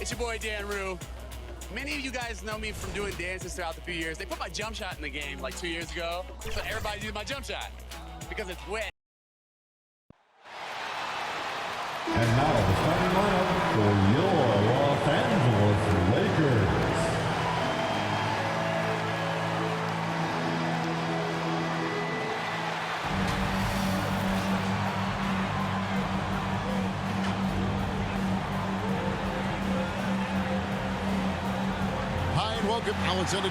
It's your boy, Dan Rue. Many of you guys know me from doing dances throughout the few years. They put my jump shot in the game like 2 years ago, so everybody uses my jump shot because it's wet. And now the starting lineup for your Los Angeles Lakers. Welcome, Alexander.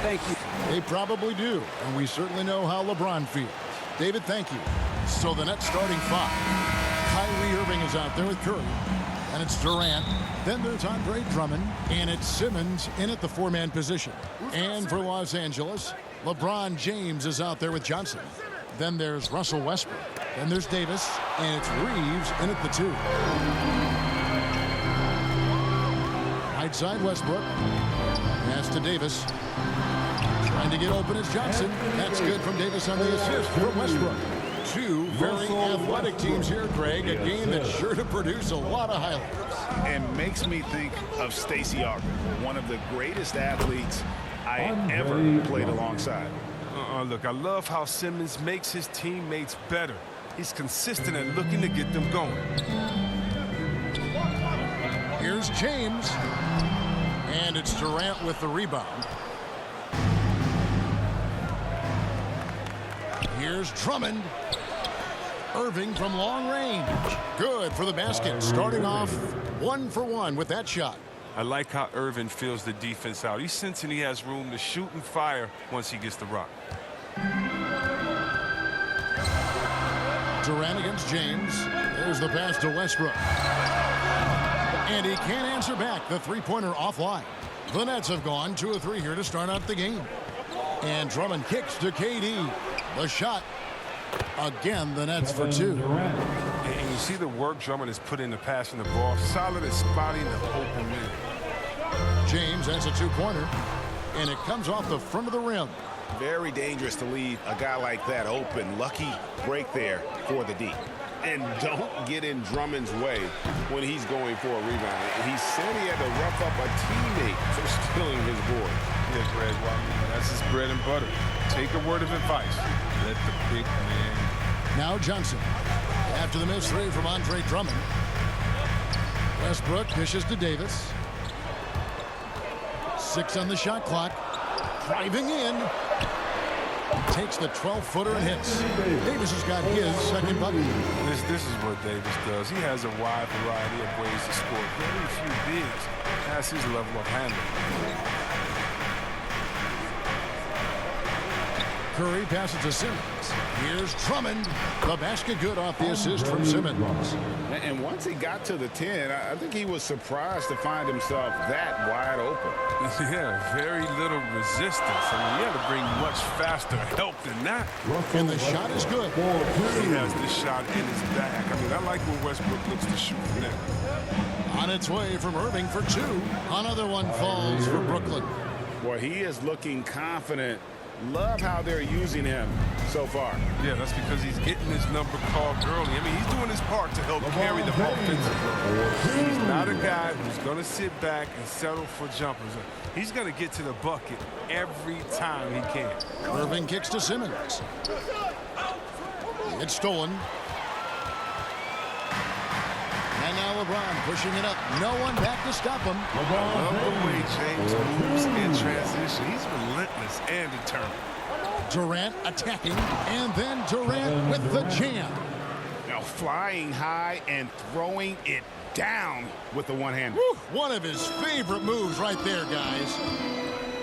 Thank you. They probably do, and we certainly know how LeBron feels. David, thank you. So the Nets starting five. Kyrie Irving is out there with Curry, and it's Durant. Then there's Andre Drummond, and it's Simmons in at the four-man position. And for Los Angeles, LeBron James is out there with Johnson. Then there's Russell Westbrook. Then there's Davis, and it's Reeves in at the two. Right side, Westbrook. Pass to Davis. Trying to get open is Johnson. That's good from Davis on the assist from Westbrook. Two very athletic teams here, Greg. A game that's sure to produce a lot of highlights. And makes me think of Stacey Augmon, one of the greatest athletes I ever played alongside. Look, I love how Simmons makes his teammates better. He's consistent and looking to get them going. Here's James. And it's Durant with the rebound. Here's Drummond. Irving from long range. Good for the basket. Starting off 1 for 1 with that shot. I like how Irving fills the defense out. He's sensing he has room to shoot and fire once he gets the rock. Durant against James. There's the pass to Westbrook. And he can't answer back. The three-pointer offline. The Nets have gone 2 of 3 here to start out the game. And Drummond kicks to KD. The shot. Again, the Nets for 2. And you see the work Drummond has put into passing the ball. Solid at spotting the open man. James has a two-pointer. And it comes off the front of the rim. Very dangerous to leave a guy like that open. Lucky break there for the D. And don't get in Drummond's way when he's going for a rebound. He said he had to rough up a teammate for stealing his board. Yeah, Greg, well, I mean, that's his bread and butter. Take a word of advice. Let the big man. Now Johnson. After the missed three from Andre Drummond. Westbrook dishes to Davis. 6 on the shot clock. Driving in. Takes the 12-footer and hits. Davis has got his second bucket. This is what Davis does. He has a wide variety of ways to score. Very few bigs. That's his level of handling. Curry passes to Simmons. Here's Drummond. The basket good off the assist from Simmons. And once he got to the 10, I think he was surprised to find himself that wide open. Yeah, very little resistance. I mean, he had to bring much faster help than that. And the shot is good. He has this shot in his back. I mean, I like when Westbrook looks to shoot from there. On its way from Irving for 2. Another one falls for Brooklyn. Boy, he is looking confident. Love how they're using him so far. Yeah, that's because he's getting his number called early. I mean, he's doing his part to help carry the offensive load. He's not a guy who's going to sit back and settle for jumpers. He's going to get to the bucket every time he can. Irving kicks to Simmons. It's stolen. And now LeBron pushing it up. No one back to stop him. Love the way James moves in transition. He's relentless and determined. Durant attacking, and then Durant with the jam. Now flying high and throwing it down with the one-hander. One of his favorite moves right there, guys.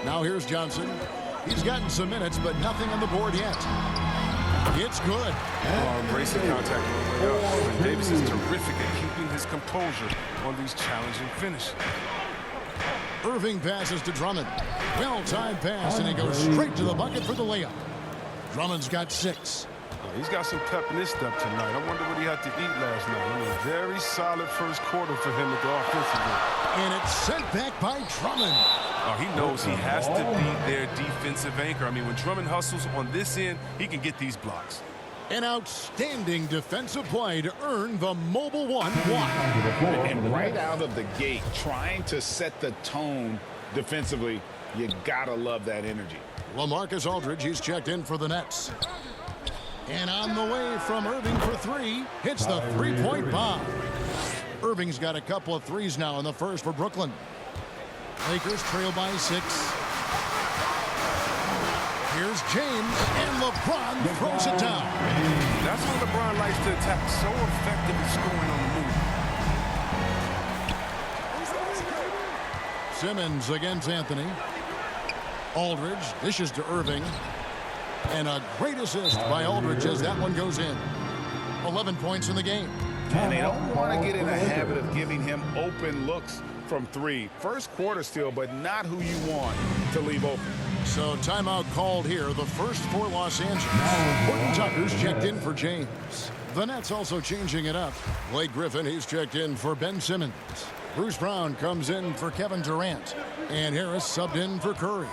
Now here's Johnson. He's gotten some minutes, but nothing on the board yet. It's good. Embracing contact on the way up. And Davis is terrific at keeping his composure on these challenging finishes. Irving passes to Drummond. Well-timed pass, and he goes straight to the bucket for the layup. Drummond's got 6. He's got some pep in his step tonight. I wonder what he had to eat last night. I mean, very solid first quarter for him at the offensive end. And it's sent back by Drummond. Oh, he knows he has to be their defensive anchor. I mean, when Drummond hustles on this end, he can get these blocks. An outstanding defensive play to earn the Mobile One block. And right out of the gate, trying to set the tone defensively, you gotta love that energy. LaMarcus Aldridge, he's checked in for the Nets. And on the way from Irving for three, hits the three-point bomb. Irving's got a couple of threes now in the first for Brooklyn. Lakers trail by 6. Here's James, and LeBron throws it down. That's when LeBron likes to attack, so effective at scoring on the move. Simmons against Anthony. Aldridge dishes to Irving. And a great assist by Aldridge as that one goes in. 11 points in the game. And they don't want to get in a habit of giving him open looks from 3. First quarter still, but not who you want to leave open. So timeout called here. The first for Los Angeles. Horton Tucker's checked in for James. The Nets also changing it up. Blake Griffin, he's checked in for Ben Simmons. Bruce Brown comes in for Kevin Durant. And Harris subbed in for Curry.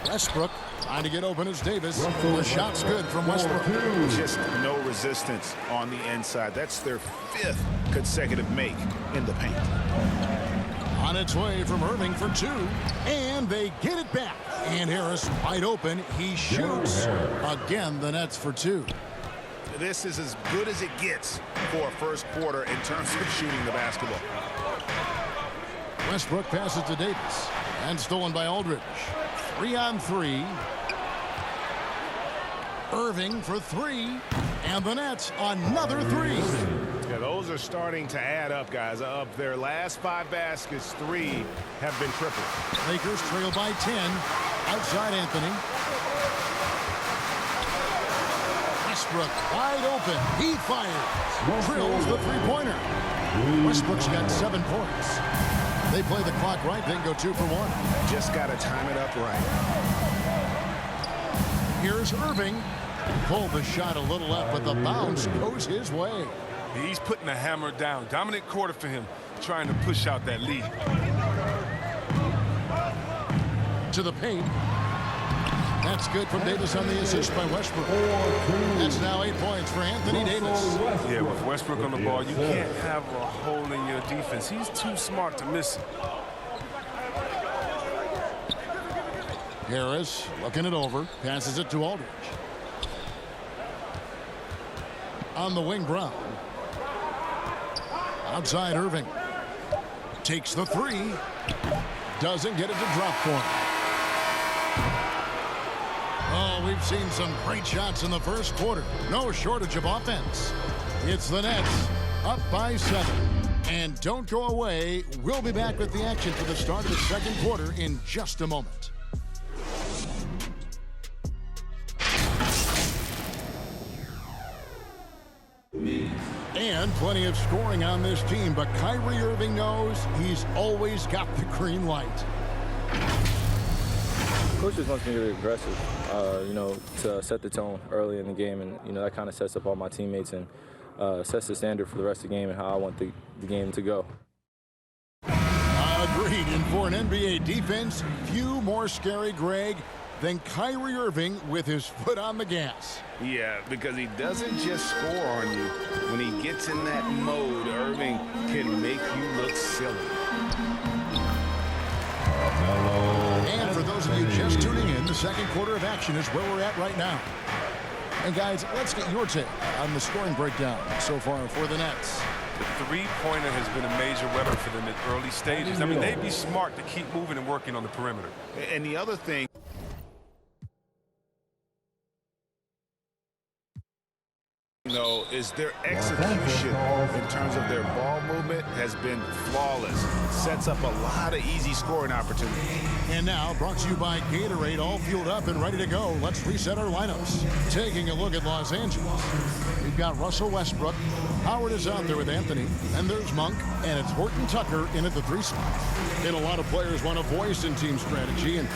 Westbrook trying to get open as Davis. The shot's good from Westbrook. Just no resistance on the inside. That's their 5th consecutive make in the paint. On its way from Irving for 2. And they get it back. And Harris wide open. He shoots. Again, the Nets for 2. This is as good as it gets for a first quarter in terms of shooting the basketball. Westbrook passes to Davis. And stolen by Aldridge. 3-on-3. Irving for 3. And the Nets another 3. Yeah, those are starting to add up, guys. Of their last 5 baskets, 3 have been triple. Lakers trail by 10. Outside Anthony. Westbrook wide open. He fires. Drills the three-pointer. Westbrook's got 7 points. They play the clock right, then go 2 for 1. Just got to time it up right. Here's Irving. Pulled the shot a little left, but the bounce goes his way. He's putting the hammer down. Dominant quarter for him, trying to push out that lead. To the paint. That's good from Davis on the assist by Westbrook. That's now 8 points for Anthony Davis. Yeah, with Westbrook on the ball, you can't have a hole in your defense. He's too smart to miss it. Harris looking it over. Passes it to Aldridge. On the wing, Brown. Outside Irving. Takes the 3. Doesn't get it to drop for him. Oh, we've seen some great shots in the first quarter. No shortage of offense. It's the Nets up by 7. And don't go away. We'll be back with the action for the start of the second quarter in just a moment. And plenty of scoring on this team, but Kyrie Irving knows he's always got the green light. Coach just wants me to be aggressive, to set the tone early in the game, and that kind of sets up all my teammates and sets the standard for the rest of the game and how I want the game to go. Agreed, and for an NBA defense, few more scary, Greg, than Kyrie Irving with his foot on the gas. Yeah, because he doesn't just score on you. When he gets in that mode, Irving can make you look silly. And for those of you just tuning in, the second quarter of action is where we're at right now. And guys, let's get your take on the scoring breakdown so far for the Nets. The three-pointer has been a major weapon for them at early stages. I mean, they'd be smart to keep moving and working on the perimeter. And the other thing, is their execution in terms of their ball movement has been flawless. Sets up a lot of easy scoring opportunities. And now, brought to you by Gatorade, all fueled up and ready to go. Let's reset our lineups. Taking a look at Los Angeles. We've got Russell Westbrook. Howard is out there with Anthony. And there's Monk. And it's Horton Tucker in at the 3 spot. And a lot of players want a voice in team strategy. And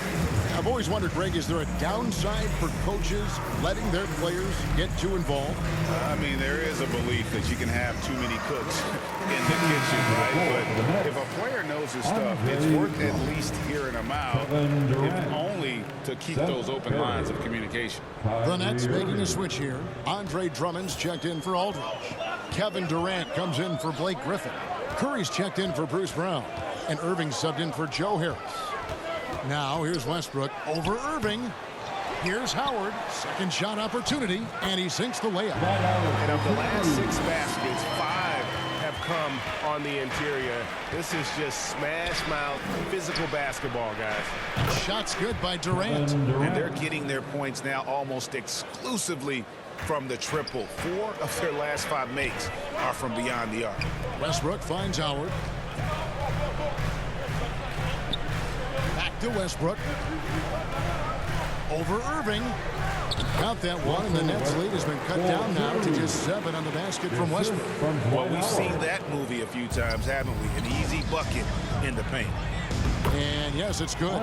I've always wondered, Greg, is there a downside for coaches letting their players get too involved? I mean, there is a belief that you can have too many cooks in the kitchen, right? But if a player knows his stuff, it's worth at least hearing them out, if only to keep those open lines of communication. The Nets making a switch here. Andre Drummond's checked in for Aldridge. Kevin Durant comes in for Blake Griffin. Curry's checked in for Bruce Brown. And Irving subbed in for Joe Harris. Now here's Westbrook over Irving. Here's Howard. Second shot opportunity. And he sinks the layup. And of the last 6 baskets, 5 have come on the interior. This is just smash mouth physical basketball, guys. Shots good by Durant. And they're getting their points now almost exclusively from the triple. 4 of their last 5 makes are from beyond the arc. Westbrook finds Howard. Back to Westbrook. Over Irving. Count that one, and the Nets lead has been cut down now to just 7 on the basket from Westbrook. Well, we've seen that movie a few times, haven't we? An easy bucket in the paint. And yes, it's good.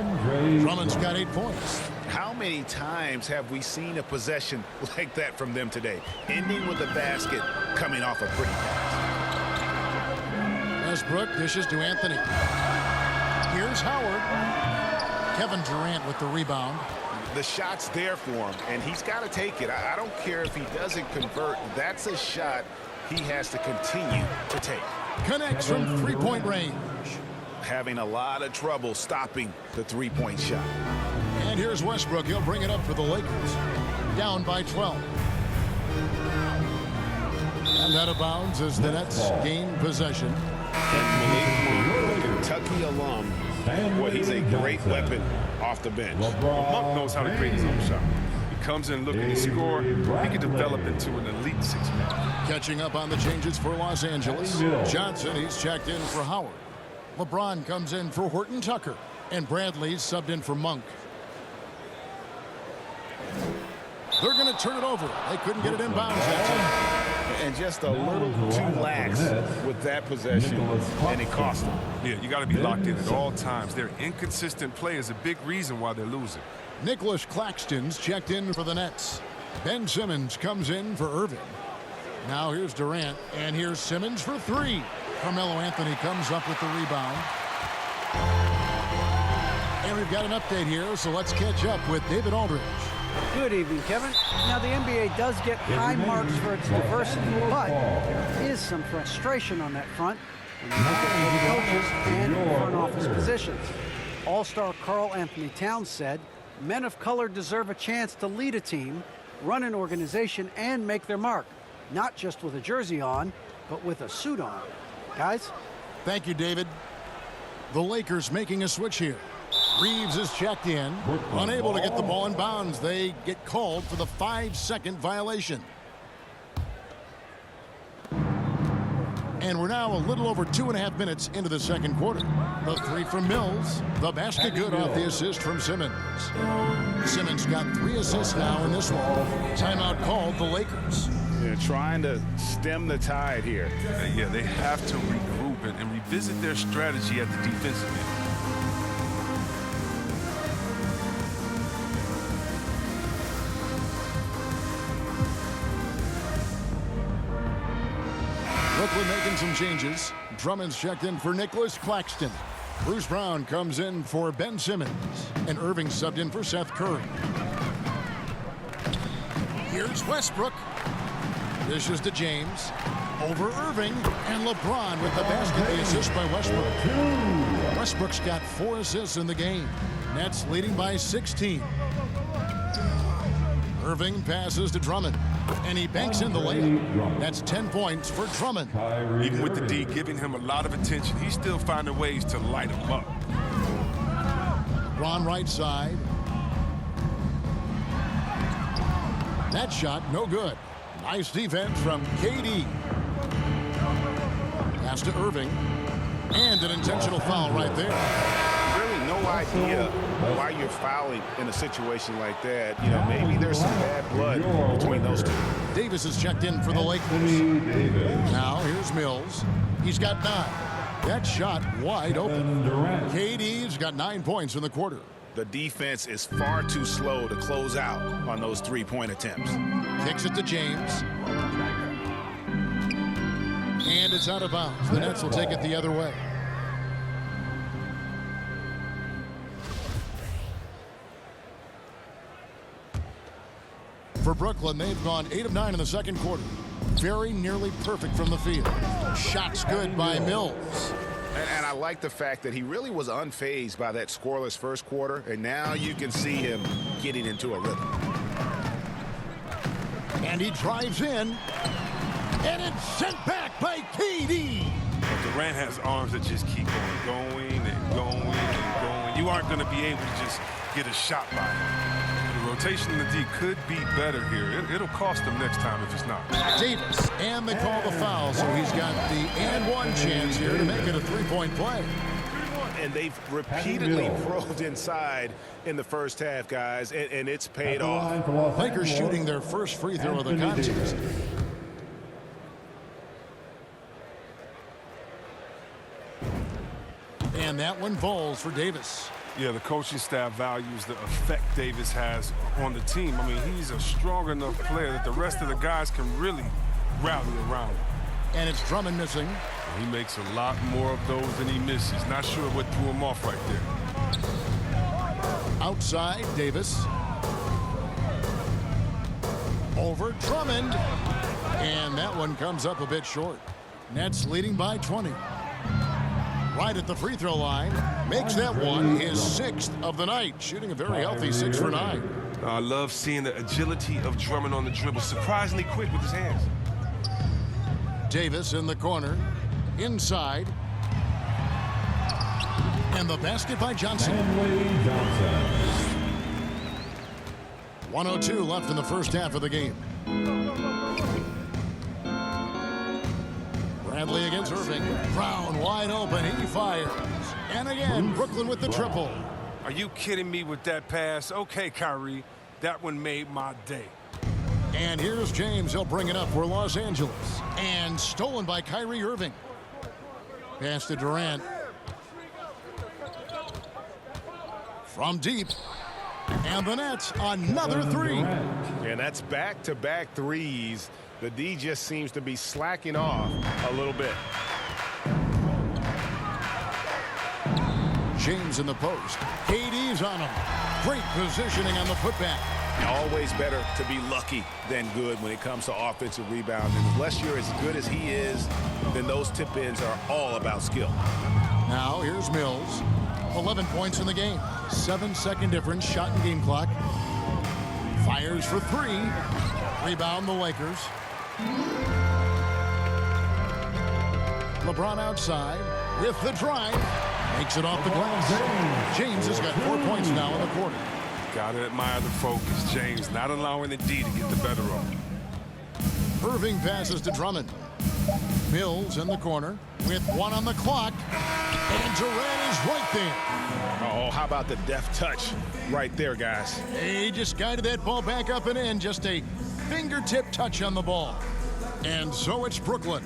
Drummond's got 8 points. How many times have we seen a possession like that from them today? Ending with a basket coming off a pretty pass. Westbrook dishes to Anthony. Here's Howard. Kevin Durant with the rebound. The shot's there for him, and he's got to take it. I don't care if he doesn't convert. That's a shot he has to continue to take. Connects from 3-point range. Having a lot of trouble stopping the 3-point shot. And here's Westbrook. He'll bring it up for the Lakers. Down by 12. And out of bounds as the Nets gain possession. Kentucky alum. Well, he's a great weapon off the bench. Well, Monk knows how to create his own shot. He comes in looking to score. He can develop into an elite 6-man. Catching up on the changes for Los Angeles. Johnson, he's checked in for Howard. LeBron comes in for Horton Tucker. And Bradley's subbed in for Monk. They're going to turn it over. They couldn't get it inbounds that time. And just a little too lax with that possession, and it cost them. Yeah, you got to be locked in at all times. Their inconsistent play is a big reason why they're losing. Nicholas Claxton's checked in for the Nets. Ben Simmons comes in for Irving. Now here's Durant, and here's Simmons for 3. Carmelo Anthony comes up with the rebound. And we've got an update here, so let's catch up with David Aldridge. Good evening, Kevin. Now, the NBA does get high marks for its diversity, but there is some frustration on that front when you look at coaches and front office positions. All-star Karl Anthony Towns said, men of color deserve a chance to lead a team, run an organization, and make their mark, not just with a jersey on, but with a suit on. Guys? Thank you, David. The Lakers making a switch here. Reeves is checked in. Unable to get the ball in bounds. They get called for the 5-second violation. And we're now a little over 2.5 minutes into the second quarter. The 3 from Mills. The basket good off the assist from Simmons. Simmons got 3 assists now in this one. Timeout called the Lakers. They're trying to stem the tide here. Yeah, they have to regroup and revisit their strategy at the defensive end. Brooklyn making some changes. Drummond's checked in for Nicholas Claxton. Bruce Brown comes in for Ben Simmons. And Irving subbed in for Seth Curry. Here's Westbrook. Dishes to James. Over Irving. And LeBron with the basket. The assist by Westbrook. Westbrook's got 4 assists in the game. Nets leading by 16. Irving passes to Drummond. And he banks in the layup. That's 10 points for Drummond. Even with the D giving him a lot of attention, he's still finding ways to light him up. LeBron right side. That shot, no good. Nice defense from KD. Pass to Irving. And an intentional foul right there. Really no idea why you're fouling in a situation like that. You know, maybe there's some bad blood between those two. Davis is checked in for the Lakers. Now here's Mills. He's got 9. That shot wide open. KD's got 9 points in the quarter. The defense is far too slow to close out on those three-point attempts. Kicks it to James. And it's out of bounds. The Nets will take it the other way. For Brooklyn, they've gone 8 of 9 in the second quarter. Very nearly perfect from the field. Shots good by Mills. And I like the fact that he really was unfazed by that scoreless first quarter, and now you can see him getting into a rhythm. And he drives in, and it's sent back by KD. Durant has arms that just keep going and going and going. You aren't going to be able to just get a shot by him. The rotation in the D could be better here. It'll cost him next time if it's not. Davis, and they call the foul, so he's got the and one chance here to make it a three-point play. And they've repeatedly probed inside in the first half, guys, and it's paid off. Lakers shooting their first free throw of the contest. And that one falls for Davis. Yeah, the coaching staff values the effect Davis has on the team. I mean, he's a strong enough player that the rest of the guys can really rally around him. And it's Drummond missing. He makes a lot more of those than he misses. Not sure what threw him off right there. Outside, Davis. Over Drummond. And that one comes up a bit short. Nets leading by 20. Right at the free throw line. Makes that one his 6th of the night. Shooting a very healthy 6 for 9. I love seeing the agility of Drummond on the dribble. Surprisingly quick with his hands. Davis in the corner. Inside. And the basket by Johnson. 1:02 left in the first half of the game. Bradley against Irving. Brown wide open. He fires. And again, Brooklyn with the triple. Are you kidding me with that pass? Okay, Kyrie. That one made my day. And here's James. He'll bring it up for Los Angeles. And stolen by Kyrie Irving. Pass to Durant. From deep. And the Nets, another three. And that's back-to-back threes. The D just seems to be slacking off a little bit. James in the post. KD's on him. Great positioning on the putback. Always better to be lucky than good when it comes to offensive rebound. And unless you're as good as he is, then those tip-ins are all about skill. Now here's Mills. 11 points in the game. 7-second difference. Shot and game clock. Fires for 3. Rebound the Lakers. LeBron outside with the drive. Makes it off the glass. James has got 4 points now in the quarter. Gotta admire the focus. James not allowing the D to get the better of him. Irving passes to Drummond. Mills in the corner with 1 on the clock. And Durant is right there. Oh, how about the deft touch right there, guys? He just guided that ball back up and in. Just a fingertip touch on the ball. And so it's Brooklyn,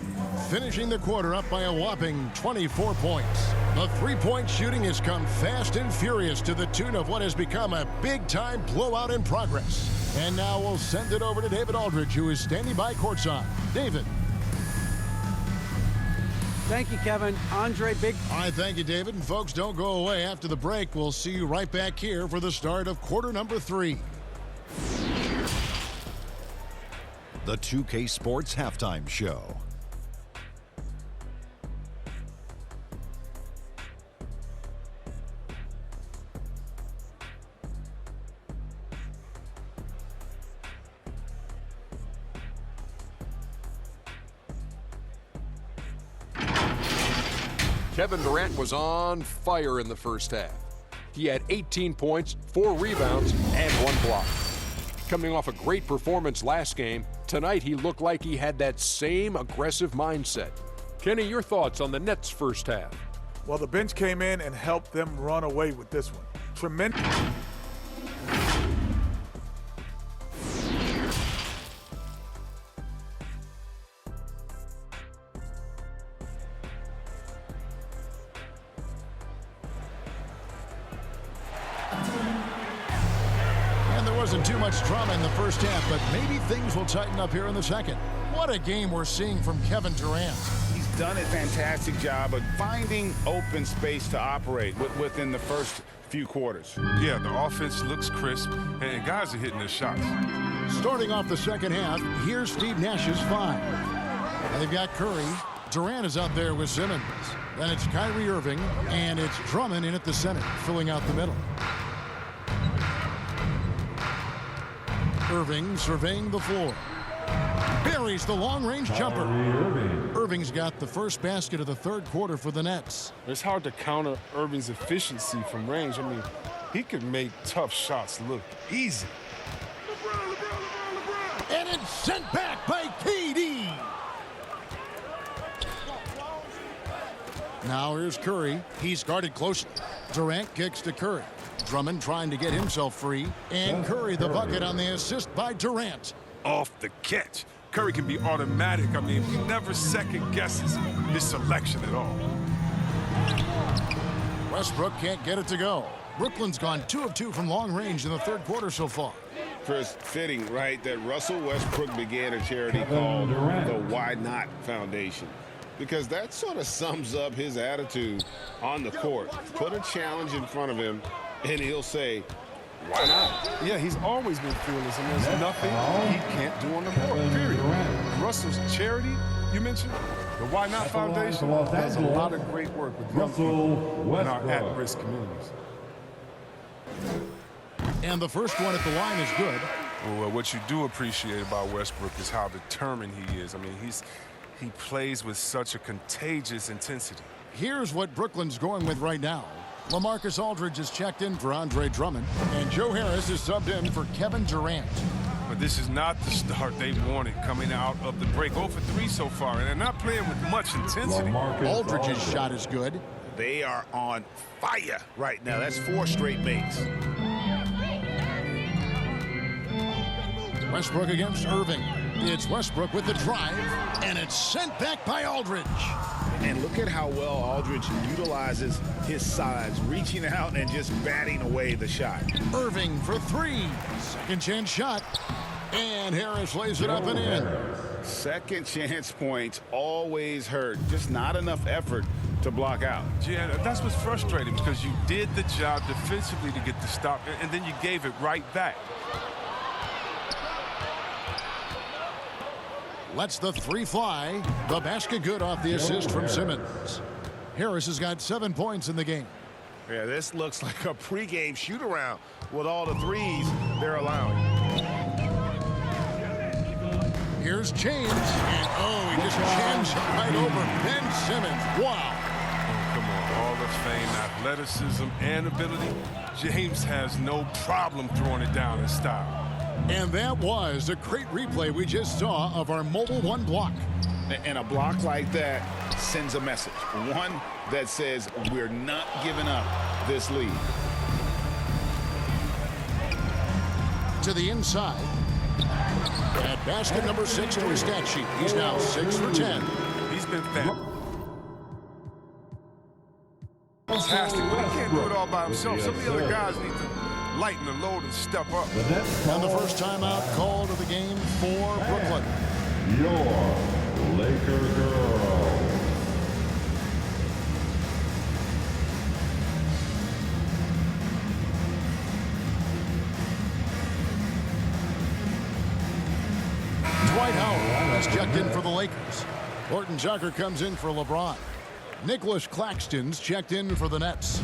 finishing the quarter up by a whopping 24 points. The three-point shooting has come fast and furious to the tune of what has become a big-time blowout in progress. And now we'll send it over to David Aldridge, who is standing by courtside. David. Thank you, Kevin. Andre, big. All right, thank you, David. And folks, don't go away. After the break, we'll see you right back here for the start of quarter number 3. The 2K Sports Halftime Show. Kevin Durant was on fire in the first half. He had 18 points, 4 rebounds, and 1 block. Coming off a great performance last game, tonight he looked like he had that same aggressive mindset. Kenny, your thoughts on the Nets' first half? Well, the bench came in and helped them run away with this one. Tremendous. much drama in the first half, but maybe things will tighten up here in the second. What a game we're seeing from Kevin Durant. He's done a fantastic job of finding open space to operate within the first few quarters. Yeah, the offense looks crisp, and guys are hitting their shots. Starting off the second half, here's Steve Nash's 5. And they've got Curry. Durant is out there with Simmons. Then it's Kyrie Irving, and it's Drummond in at the center, filling out the middle. Irving surveying the floor. Buries the long-range jumper. Irving's got the first basket of the third quarter for the Nets. It's hard to counter Irving's efficiency from range. I mean, he could make tough shots look easy. And it's sent back by KD. Now here's Curry. He's guarded closely. Durant kicks to Curry. Drummond trying to get himself free. And Curry the bucket on the assist by Durant. Off the catch. Curry can be automatic. I mean, he never second guesses his selection at all. Westbrook can't get it to go. Brooklyn's gone 2 of 2 from long range in the third quarter so far. Chris, fitting, right, that Russell Westbrook began a charity called the Why Not Foundation. Because that sort of sums up his attitude on the court. Put a challenge in front of him, and he'll say, why not? Yeah, he's always been fearless, and there's nothing he can't do on the court, period. Russell's charity, you mentioned, the Why Not Foundation, does a lot of great work with young people in our at-risk communities. And the first one at the line is good. Well, what you do appreciate about Westbrook is how determined he is. I mean, he plays with such a contagious intensity. Here's what Brooklyn's going with right now. LaMarcus Aldridge is checked in for Andre Drummond, and Joe Harris is subbed in for Kevin Durant. But this is not the start they wanted coming out of the break. 0 for 3 so far, and they're not playing with much intensity. Aldridge's shot is good. They are on fire right now. That's 4 straight makes. Westbrook against Irving. It's Westbrook with the drive, and it's sent back by Aldridge. And look at how well Aldridge utilizes his size, reaching out and just batting away the shot. Irving for 3. Second chance shot. And Harris lays it up and in. Second chance points always hurt. Just not enough effort to block out. Yeah, that's what's frustrating, because you did the job defensively to get the stop, and then you gave it right back. Lets the 3 fly. The basket good off the assist from Simmons. Harris has got 7 points in the game. Yeah, this looks like a pregame shoot-around with all the threes they're allowing. Here's James. And, he just jams it right over Ben Simmons. Wow. Oh, come on, Hall of Fame athleticism and ability. James has no problem throwing it down in style. And that was a great replay we just saw of our Mobile One block. And a block like that sends a message. One that says we're not giving up this lead. To the inside. At basket number 6 to his stat sheet. He's now 6 for 10. He's been fantastic, but he can't do it all by himself. Some of the other guys need to lighten the load and step up. And the first timeout called of the game for Brooklyn. Your Laker girl. Dwight Howard has checked in for the Lakers. Horton Tucker comes in for LeBron. Nicholas Claxton's checked in for the Nets.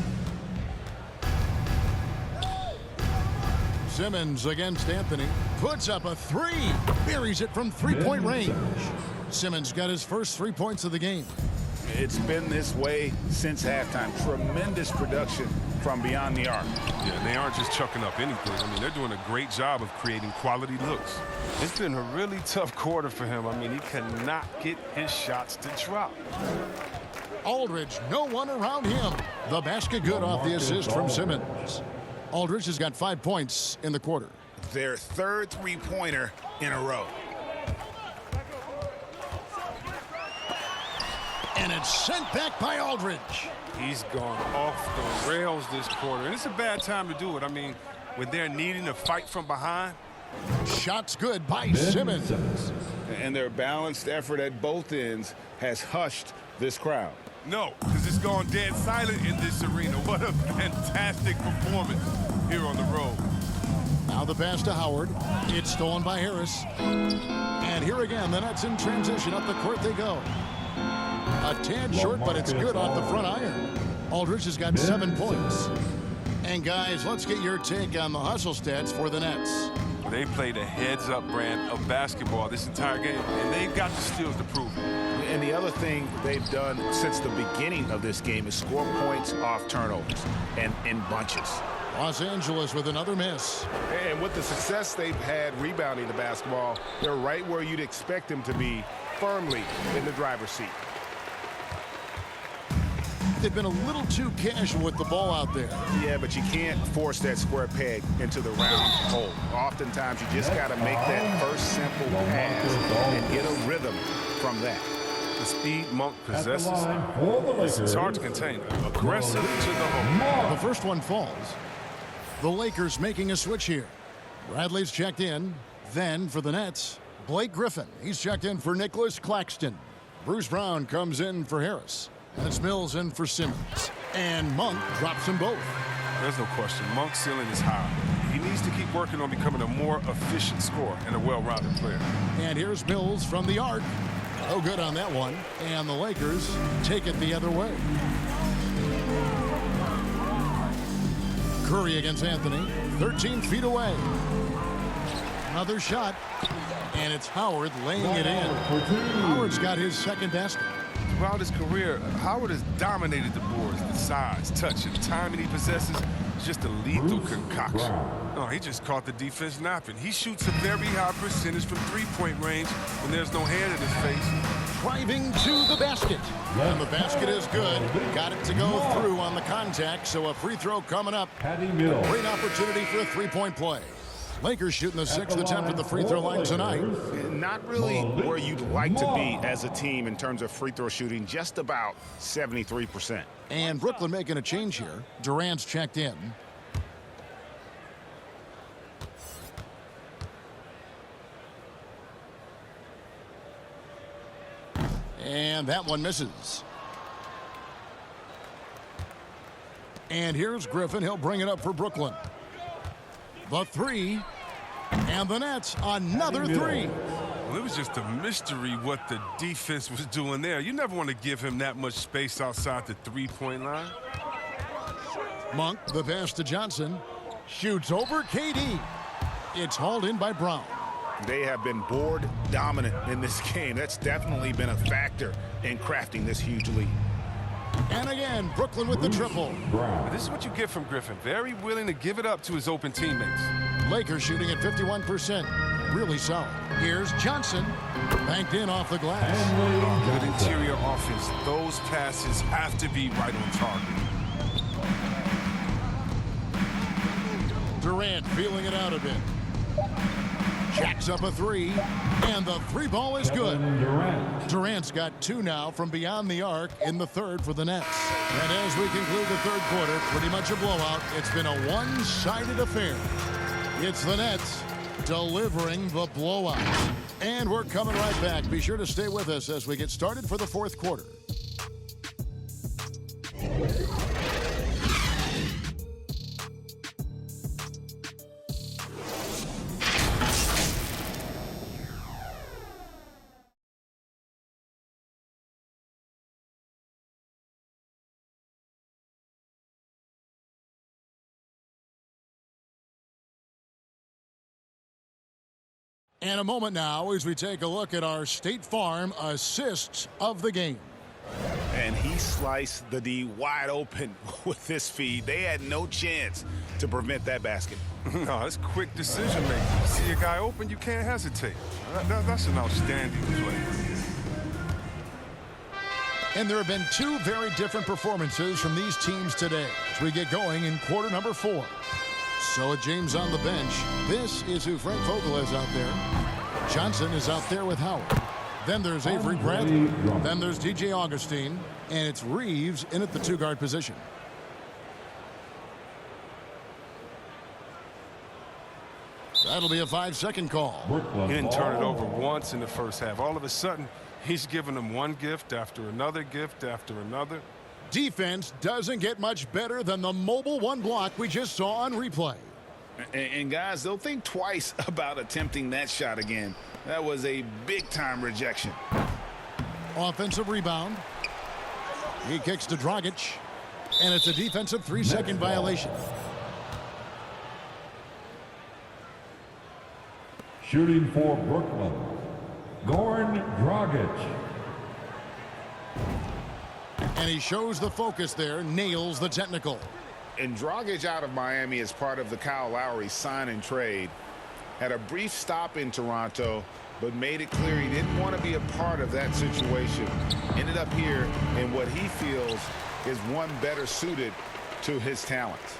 Simmons against Anthony. Puts up a 3. Buries it from 3-point range. Simmons got his first 3 points of the game. It's been this way since halftime. Tremendous production from beyond the arc. Yeah, they aren't just chucking up anything. I mean, they're doing a great job of creating quality looks. It's been a really tough quarter for him. I mean, he cannot get his shots to drop. Aldridge, no one around him. The basket good off the assist from Simmons. Aldridge has got 5 points in the quarter. Their third three-pointer in a row. And it's sent back by Aldridge. He's gone off the rails this quarter, and it's a bad time to do it. I mean, when they're needing to fight from behind, Shots good by Simmons. And their balanced effort at both ends has hushed this crowd. No, because it's gone dead silent in this arena. What a fantastic performance here on the road. Now the pass to Howard. It's stolen by Harris. And here again, the Nets in transition. Up the court they go. A tad short, but it's good off the front iron. Aldridge has got 7 points. And guys, let's get your take on the hustle stats for the Nets. They played a heads-up brand of basketball this entire game, and they've got the skills to prove it. And the other thing they've done since the beginning of this game is score points off turnovers and in bunches. Los Angeles with another miss. And with the success they've had rebounding the basketball, they're right where you'd expect them to be, firmly in the driver's seat. They've been a little too casual with the ball out there. Yeah, but you can't force that square peg into the round hole. Oftentimes, you just got to make that first simple pass and get a rhythm from that. The speed Monk possesses, it's hard to contain. Aggressive to the hole. The first one falls. The Lakers making a switch here. Bradley's checked in. Then for the Nets, Blake Griffin. He's checked in for Nicholas Claxton. Bruce Brown comes in for Harris. And it's Mills in for Simmons. And Monk drops them both. There's no question. Monk's ceiling is high. He needs to keep working on becoming a more efficient scorer and a well-rounded player. And here's Mills from the arc. No good on that one. And the Lakers take it the other way. Curry against Anthony. 13 feet away. Another shot. And it's Howard laying it in. Howard's got his second basket. Throughout his career, Howard has dominated the boards. The size, touch, and timing he possesses is just a lethal concoction. Oh, he just caught the defense napping. He shoots a very high percentage from three-point range when there's no hand in his face. Driving to the basket. And the basket is good. Got it to go through on the contact, so a free throw coming up. Great opportunity for a three-point play. Lakers shooting the sixth attempt at the free throw line tonight. Not really where you'd like to be as a team in terms of free throw shooting, just about 73%. And Brooklyn making a change here. Durant's checked in. And that one misses. And here's Griffin. He'll bring it up for Brooklyn. The three, and the Nets, another three. Well, it was just a mystery what the defense was doing there. You never want to give him that much space outside the three-point line. Monk, the pass to Johnson, shoots over KD. It's hauled in by Brown. They have been board dominant in this game. That's definitely been a factor in crafting this huge lead. And again, Brooklyn with the triple. This is what you get from Griffin. Very willing to give it up to his open teammates. Lakers shooting at 51%. Really solid. Here's Johnson. Banked in off the glass. Good interior offense. Those passes have to be right on target. Durant feeling it out a bit. Jacks up a three, and the three ball is good. Durant's got two now from beyond the arc in the third for the Nets. And as we conclude the third quarter, pretty much a blowout. It's been a one-sided affair. It's the Nets delivering the blowout. And we're coming right back. Be sure to stay with us as we get started for the fourth quarter. And a moment now as we take a look at our State Farm assists of the game. And he sliced the D wide open with this feed. They had no chance to prevent that basket. No, it's quick decision making. See a guy open, you can't hesitate. That's an outstanding play. And there have been two very different performances from these teams today as we get going in quarter number 4. So with James on the bench, this is who Frank Vogel is out there. Johnson is out there with Howard. Then there's Avery Bradley. Then there's DJ Augustine. And it's Reeves in at the two-guard position. That'll be a 5-second call. He didn't turn it over once in the first half. All of a sudden, he's giving them one gift after another gift after another. Defense doesn't get much better than the mobile one block we just saw on replay. And guys, they'll think twice about attempting that shot again. That was a big-time rejection. Offensive rebound. He kicks to Dragic. And it's a defensive 3-second violation. Shooting for Brooklyn, Goran Dragic. And he shows the focus there, nails the technical. And Dragic out of Miami as part of the Kyle Lowry sign and trade. Had a brief stop in Toronto, but made it clear he didn't want to be a part of that situation. Ended up here in what he feels is one better suited to his talents.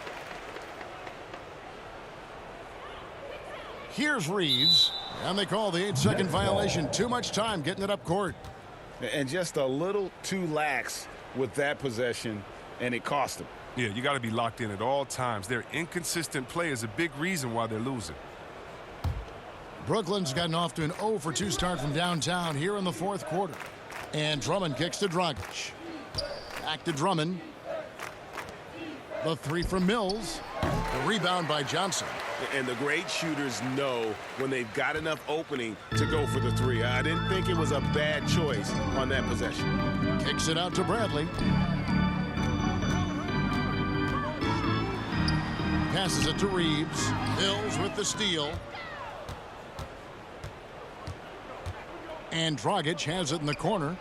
Here's Reeves, and they call the 8-second violation. Too much time getting it up court. And just a little too lax with that possession, and it cost him. Yeah, you got to be locked in at all times. Their inconsistent play is a big reason why they're losing. Brooklyn's gotten off to an 0-for-2 start from downtown here in the fourth quarter. And Drummond kicks to Dragic. Back to Drummond. The three from Mills. The rebound by Johnson. And the great shooters know when they've got enough opening to go for the three. I didn't think it was a bad choice on that possession. Kicks it out to Bradley. Passes it to Reeves. Mills with the steal. And Dragic has it in the corner.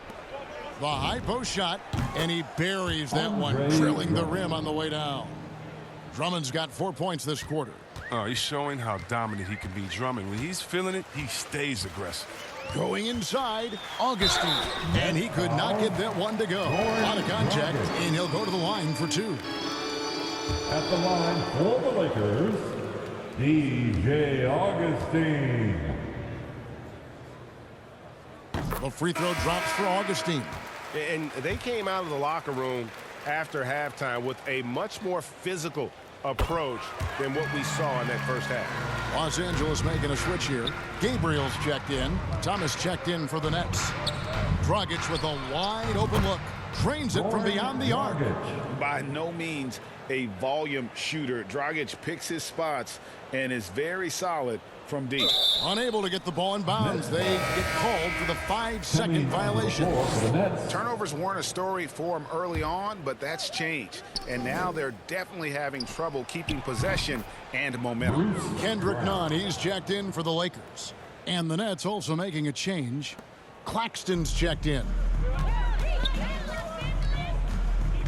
The high post shot, and he buries that one, drilling the rim on the way down. Drummond's got 4 points this quarter. Oh, he's showing how dominant he can be. Drummond, when he's feeling it, he stays aggressive. Going inside, Augustine. And he could not get that one to go. Out of contact, and he'll go to the line for two. At the line for the Lakers, DJ Augustine. The free throw drops for Augustine. And they came out of the locker room after halftime with a much more physical approach than what we saw in that first half. Los Angeles making a switch here. Gabriel's checked in. Thomas checked in for the Nets. Dragic with a wide open look. Drains it from beyond the arc. By no means a volume shooter. Dragic picks his spots and is very solid from deep. Unable to get the ball in bounds. They get called for the 5-second violation. Turnovers weren't a story for him early on, but that's changed. And now they're definitely having trouble keeping possession and momentum. Kendrick Nunn, he's checked in for the Lakers. And the Nets also making a change. Claxton's checked in.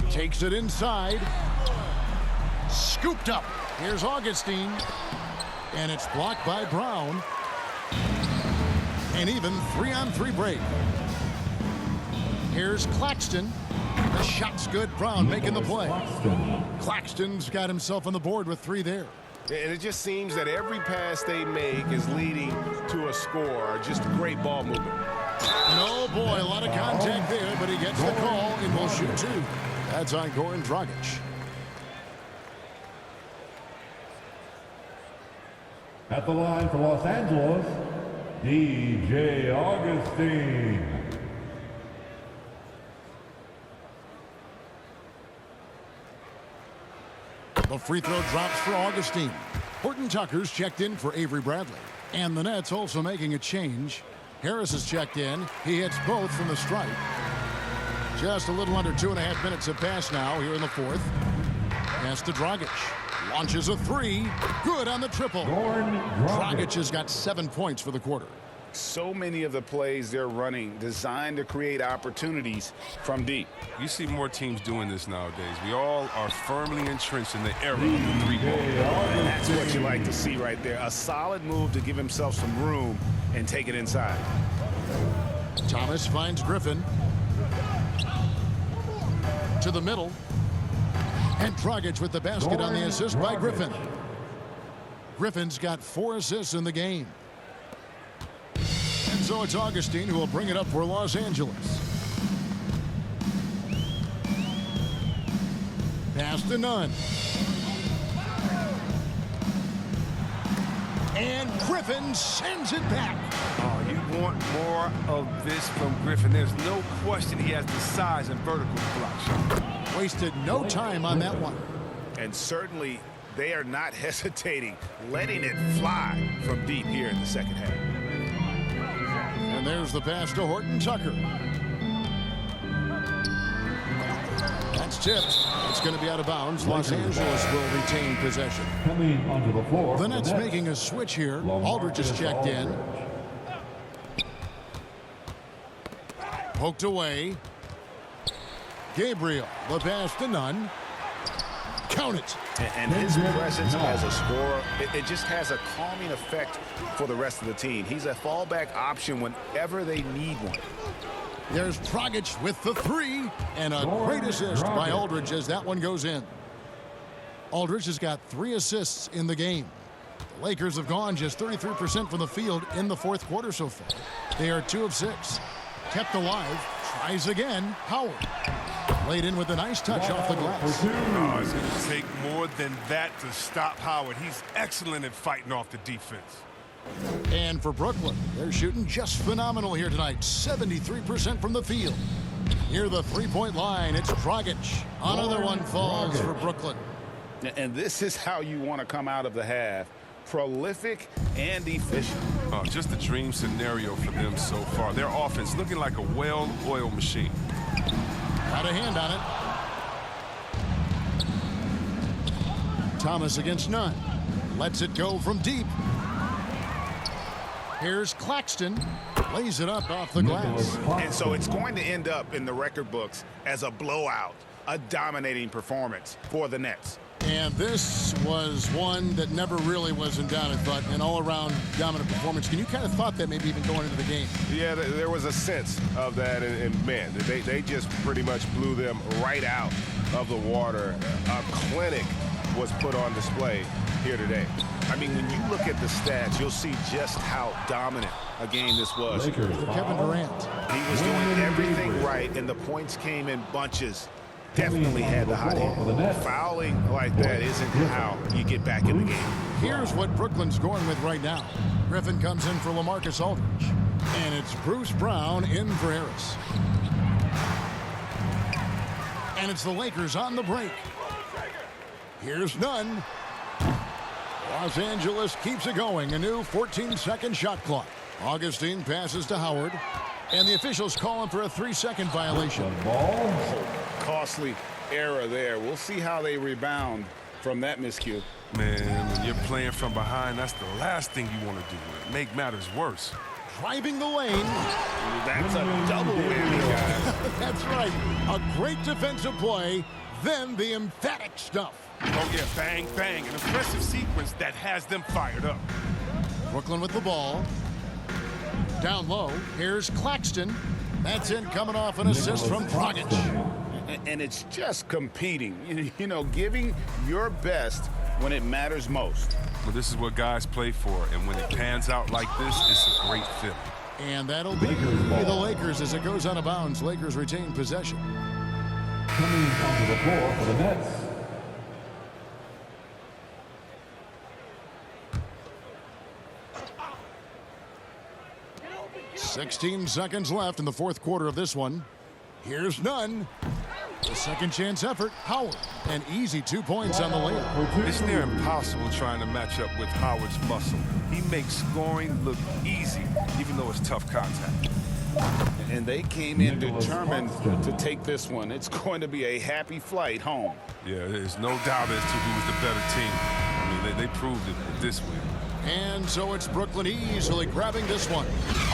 Takes it inside. Scooped up. Here's Augustine. And it's blocked by Brown. And even 3-on-3 break. Here's Claxton. The shot's good. Brown making the play. Claxton's got himself on the board with 3 there. And it just seems that every pass they make is leading to a score. Just great ball movement. And oh boy, a lot of contact there, but he gets the call and will shoot 2. That's on Goran Dragic. At the line for Los Angeles, DJ Augustine. The free throw drops for Augustine. Horton Tucker's checked in for Avery Bradley. And the Nets also making a change. Harris is checked in. He hits both from the stripe. Just a little under 2.5 minutes have passed now here in the fourth. Pass to Dragic. Launches a 3. Good on the triple. Dragic has got 7 points for the quarter. So many of the plays they're running designed to create opportunities from deep. You see more teams doing this nowadays. We all are firmly entrenched in the era of the 3-ball. And that's what you like to see right there. A solid move to give himself some room and take it inside. Thomas finds Griffin. To the middle. And Dragic with the basket on the assist by Griffin. Griffin's got 4 assists in the game. And so it's Augustine who will bring it up for Los Angeles. Pass to Nunn. And Griffin sends it back. Oh, you want more of this from Griffin. There's no question he has the size and vertical block shot. Wasted no time on that one. And certainly they are not hesitating, letting it fly from deep here in the second half. And there's the pass to Horton Tucker. That's tipped. It's going to be out of bounds. Los Angeles will retain possession. Coming onto the floor. The Nets making a switch here. Aldridge is checked in. Poked away. Gabriel, the pass to Nunn. Count it. And his presence as a scorer, it just has a calming effect for the rest of the team. He's a fallback option whenever they need one. There's Dragic with the three, and a great assist by Aldridge as that one goes in. Aldridge has got 3 assists in the game. The Lakers have gone just 33% from the field in the fourth quarter so far. They are 2 of 6. Kept alive, tries again. Howard laid in with a nice touch off the glass. Oh, it's going to take more than that to stop Howard. He's excellent at fighting off the defense. And for Brooklyn, they're shooting just phenomenal here tonight. 73% from the field. Near the three-point line, it's Dragic. Another one falls for Brooklyn. And this is how you want to come out of the half. Prolific and efficient. Oh, just a dream scenario for them so far. Their offense looking like a well-oiled machine. Got a hand on it. Thomas against Nunn. Lets it go from deep. Here's Claxton. Lays it up off the glass. And so it's going to end up in the record books as a blowout, a dominating performance for the Nets. And this was one that never really was in doubt, I thought, an all-around dominant performance. Can you kind of thought that maybe even going into the game? Yeah, there was a sense of that, and man, they just pretty much blew them right out of the water. A clinic was put on display here today. I mean, when you look at the stats, you'll see just how dominant a game this was. Kevin Durant. He was doing everything right, and the points came in bunches. Definitely had the hot hand. Fouling like that isn't how you get back in the game. Here's what Brooklyn's going with right now. Griffin comes in for LaMarcus Aldridge. And it's Bruce Brown in for Harris. And it's the Lakers on the break. Here's Nunn. Los Angeles keeps it going. A new 14-second shot clock. Augustine passes to Howard. And the officials call him for a 3-second violation. Costly error there. We'll see how they rebound from that miscue. Man, when you're playing from behind, that's the last thing you want to do. Make matters worse. Driving the lane. That's a double whammy, guys. That's right. A great defensive play, then the emphatic stuff. Oh, yeah, bang, bang. An impressive sequence that has them fired up. Brooklyn with the ball. Down low, here's Claxton. That's in coming off an assist from Dragic. And it's just competing, you know, giving your best when it matters most. Well, this is what guys play for, and when it pans out like this, it's a great feeling. And that'll be the Lakers as it goes out of bounds. Lakers retain possession. Coming onto the floor for the Nets. "16 seconds left in the fourth quarter of this one. Here's Nunn. A second chance effort. Howard. And easy 2 points on the layup. It's near impossible trying to match up with Howard's muscle. He makes scoring look easy, even though it's tough contact. And they came in determined to take this one. It's going to be a happy flight home. Yeah, there's no doubt as to who was the better team. I mean, they proved it with this win. And so it's Brooklyn easily grabbing this one.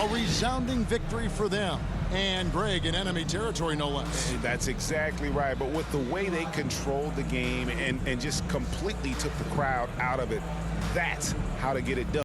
A resounding victory for them. And Greg in enemy territory, no less. That's exactly right. But with the way they controlled the game and just completely took the crowd out of it, that's how to get it done.